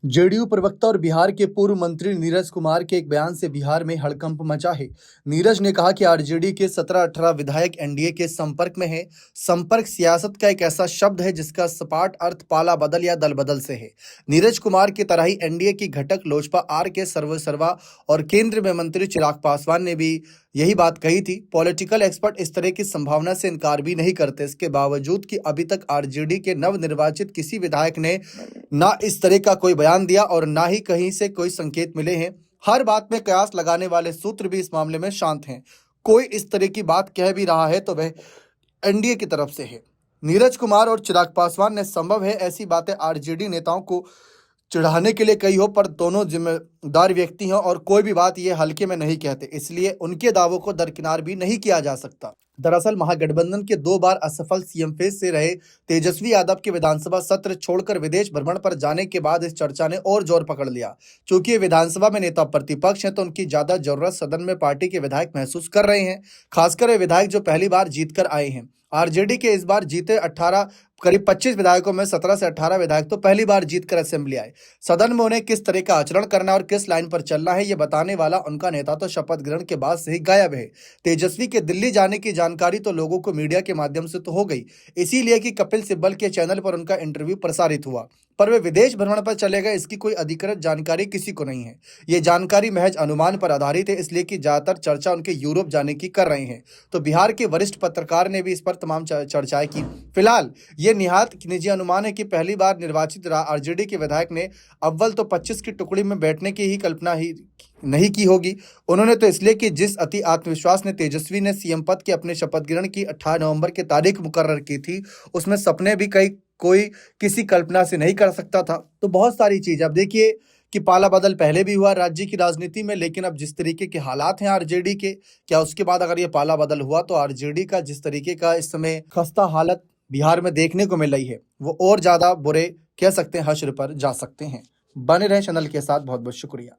JDU प्रवक्ता और बिहार के पूर्व मंत्री नीरज कुमार के एक बयान से बिहार में हड़कंप मचा है। नीरज ने कहा कि आरजेडी के 17-18 विधायक एनडीए के संपर्क में हैं। संपर्क सियासत का एक ऐसा शब्द है जिसका सपाट अर्थ पाला बदल या दल बदल से है। नीरज कुमार की तरह ही एनडीए की घटक लोजपा आर के सर्वेसर्वा और केंद्र में मंत्री चिराग पासवान ने भी यही बात कही थी। पॉलिटिकल एक्सपर्ट इस तरह की संभावना से इनकार भी नहीं करते, इसके बावजूद कि अभी तक आरजेडी के नवनिर्वाचित किसी विधायक ने ना इस तरह का कोई बयान दिया और ना ही कहीं से कोई संकेत मिले हैं। हर बात में कयास लगाने वाले सूत्र भी इस मामले में शांत हैं। कोई इस तरह की बात कह भी रहा है तो वह एनडीए की तरफ से है। नीरज कुमार और चिराग पासवान ने संभव है ऐसी बातें आरजेडी नेताओं को चिढ़ाने के लिए कही हो, पर दोनों जिम्मेदार व्यक्ति हैं और कोई भी बात ये हल्के में नहीं कहते, इसलिए उनके दावों को दरकिनार भी नहीं किया जा सकता। दरअसल महागठबंधन के 2 बार असफल सीएम फेज से रहे तेजस्वी यादव के विधानसभा सत्र छोड़कर विदेश भ्रमण पर जाने के बाद इस चर्चा ने और जोर पकड़ लिया। चूंकि ये विधानसभा में नेता प्रतिपक्ष हैं तो उनकी ज्यादा जरूरत सदन में पार्टी के विधायक महसूस कर रहे हैं, खासकर वे विधायक जो पहली बार जीतकर आए हैं। आरजेडी के इस बार जीते करीब 25 विधायकों में 17 से 18 विधायक तो पहली बार जीतकर असेंबली आए। सदन में उन्हें किस तरह का आचरण करना और किस लाइन पर चलना है ये बताने वाला उनका नेता तो शपथ ग्रहण के बाद से ही गायब है। तेजस्वी के दिल्ली जाने की जानकारी तो लोगों को मीडिया के माध्यम से तो हो गई, इसीलिए कि कपिल सिब्बल के चैनल पर उनका इंटरव्यू प्रसारित हुआ, पर वे विदेश भ्रमण पर चले गए इसकी कोई अधिकृत जानकारी किसी को नहीं है। ये जानकारी महज अनुमान पर आधारित है, इसलिए कि ज्यादातर चर्चा उनके यूरोप जाने की कर रहे हैं। तो बिहार के वरिष्ठ पत्रकार ने भी इस पर तमाम चर्चाएं की। फिलहाल ये निहात निजी अनुमान है कि पहली बार निर्वाचित आरजेडी के विधायक ने अव्वल तो 25 की टुकड़ी में बैठने की ही कल्पना ही नहीं की होगी। उन्होंने तो इसलिए कि जिस अति आत्मविश्वास ने तेजस्वी ने सीएम पद के अपने शपथ ग्रहण की 18 नवंबर की तारीख मुकर्रर की थी, उसमें सपने भी कोई किसी कल्पना से नहीं कर सकता था। तो बहुत सारी चीज अब देखिए कि पाला बदल पहले भी हुआ राज्य की राजनीति में, लेकिन अब जिस तरीके के हालात हैं आरजेडी के, क्या उसके बाद अगर ये पाला बदल हुआ तो आरजेडी का जिस तरीके का इस समय खस्ता हालत बिहार में देखने को मिल रही है वो और ज्यादा बुरे कह सकते हैं हश्र पर जा सकते हैं। बने रहे चैनल के साथ, बहुत बहुत शुक्रिया।